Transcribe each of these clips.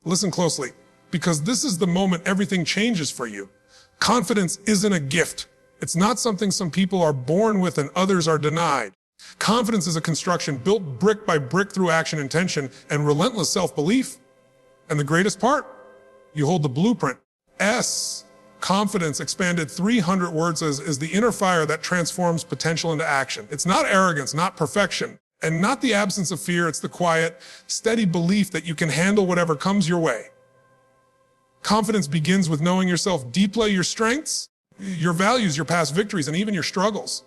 Listen closely, because this is the moment everything changes for you. Confidence isn't a gift. It's not something some people are born with and others are denied. Confidence is a construction built brick by brick through action, intention, and relentless self-belief. And the greatest part? You hold the blueprint. Confidence, expanded 300 words, is the inner fire that transforms potential into action. It's not arrogance, not perfection, and not the absence of fear. It's the quiet, steady belief that you can handle whatever comes your way. Confidence begins with knowing yourself deeply, your strengths, your values, your past victories, and even your struggles.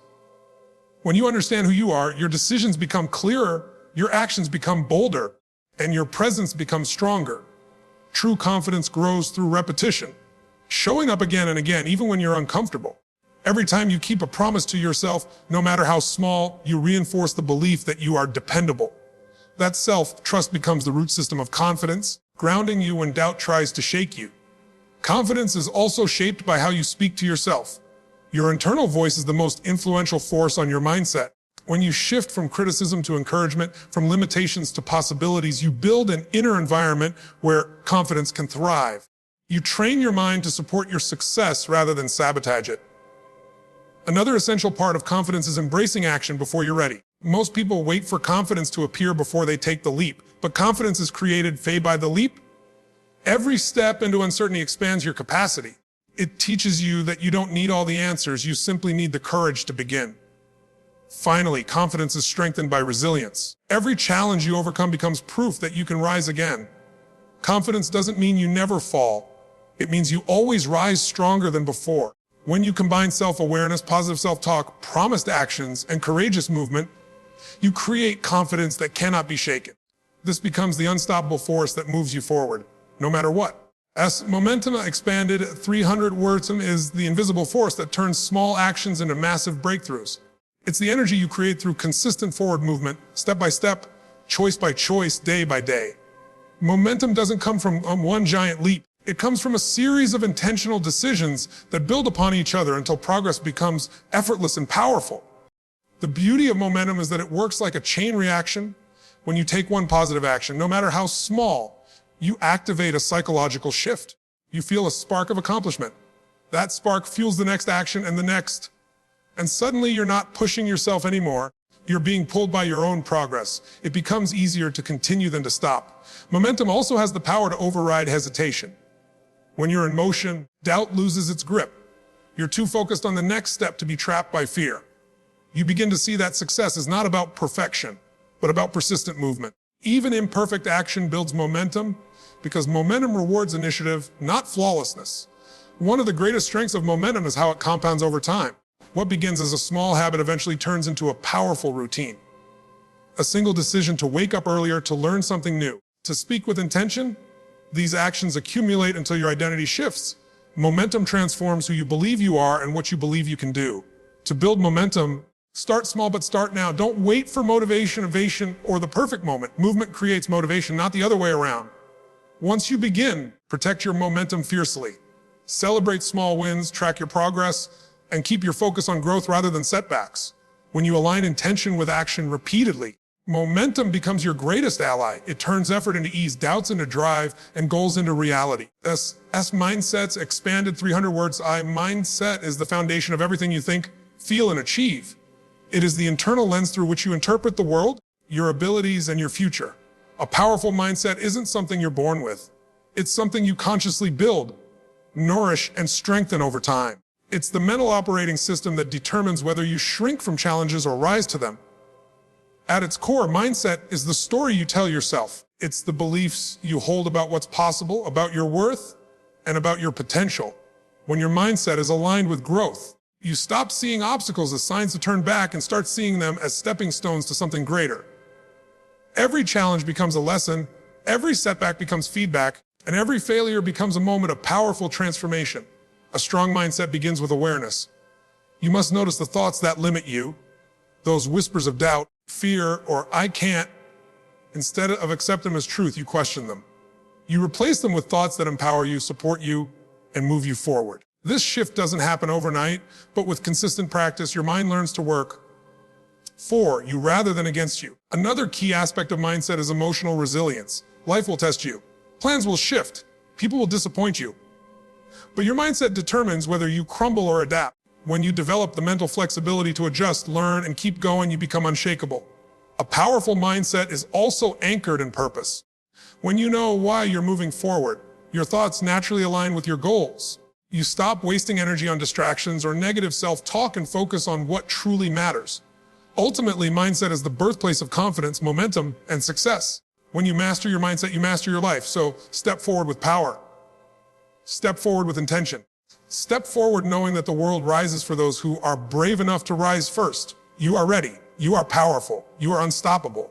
When you understand who you are, your decisions become clearer, your actions become bolder, and your presence becomes stronger. True confidence grows through repetition, showing up again and again, even when you're uncomfortable. Every time you keep a promise to yourself, no matter how small, you reinforce the belief that you are dependable. That self-trust becomes the root system of confidence, grounding you when doubt tries to shake you. Confidence is also shaped by how you speak to yourself. Your internal voice is the most influential force on your mindset. When you shift from criticism to encouragement, from limitations to possibilities, you build an inner environment where confidence can thrive. You train your mind to support your success rather than sabotage it. Another essential part of confidence is embracing action before you're ready. Most people wait for confidence to appear before they take the leap, but confidence is created by the leap. Every step into uncertainty expands your capacity. It teaches you that you don't need all the answers, you simply need the courage to begin. Finally, confidence is strengthened by resilience. Every challenge you overcome becomes proof that you can rise again. Confidence doesn't mean you never fall. It means you always rise stronger than before. When you combine self-awareness, positive self-talk, promised actions, and courageous movement, you create confidence that cannot be shaken. This becomes the unstoppable force that moves you forward, no matter what. As momentum expanded, 300 words is the invisible force that turns small actions into massive breakthroughs. It's the energy you create through consistent forward movement, step by step, choice by choice, day by day. Momentum doesn't come from one giant leap. It comes from a series of intentional decisions that build upon each other until progress becomes effortless and powerful. The beauty of momentum is that it works like a chain reaction. When you take one positive action, no matter how small, you activate a psychological shift. You feel a spark of accomplishment. That spark fuels the next action and the next. And suddenly you're not pushing yourself anymore. You're being pulled by your own progress. It becomes easier to continue than to stop. Momentum also has the power to override hesitation. When you're in motion, doubt loses its grip. You're too focused on the next step to be trapped by fear. You begin to see that success is not about perfection, but about persistent movement. Even imperfect action builds momentum because momentum rewards initiative, not flawlessness. One of the greatest strengths of momentum is how it compounds over time. What begins as a small habit eventually turns into a powerful routine. A single decision to wake up earlier, to learn something new, to speak with intention, these actions accumulate until your identity shifts. Momentum transforms who you believe you are and what you believe you can do. To build momentum, start small, but start now. Don't wait for motivation, or the perfect moment. Movement creates motivation, not the other way around. Once you begin, protect your momentum fiercely. Celebrate small wins, track your progress, and keep your focus on growth rather than setbacks. When you align intention with action repeatedly, momentum becomes your greatest ally. It turns effort into ease, doubts into drive, and goals into reality. S Mindset's expanded 300 words. Mindset is the foundation of everything you think, feel, and achieve. It is the internal lens through which you interpret the world, your abilities, and your future. A powerful mindset isn't something you're born with. It's something you consciously build, nourish, and strengthen over time. It's the mental operating system that determines whether you shrink from challenges or rise to them. At its core, mindset is the story you tell yourself. It's the beliefs you hold about what's possible, about your worth, and about your potential. When your mindset is aligned with growth, you stop seeing obstacles as signs to turn back and start seeing them as stepping stones to something greater. Every challenge becomes a lesson, every setback becomes feedback, and every failure becomes a moment of powerful transformation. A strong mindset begins with awareness. You must notice the thoughts that limit you, those whispers of doubt, fear, or I can't. Instead of accept them as truth, you question them. You replace them with thoughts that empower you, support you, and move you forward. This shift doesn't happen overnight, but with consistent practice, your mind learns to work for you rather than against you. Another key aspect of mindset is emotional resilience. Life will test you. Plans will shift. People will disappoint you. But your mindset determines whether you crumble or adapt. When you develop the mental flexibility to adjust, learn, and keep going, you become unshakable. A powerful mindset is also anchored in purpose. When you know why you're moving forward, your thoughts naturally align with your goals. You stop wasting energy on distractions or negative self-talk and focus on what truly matters. Ultimately, mindset is the birthplace of confidence, momentum, and success. When you master your mindset, you master your life. So step forward with power. Step forward with intention. Step forward knowing that the world rises for those who are brave enough to rise first. You are ready. You are powerful. You are unstoppable.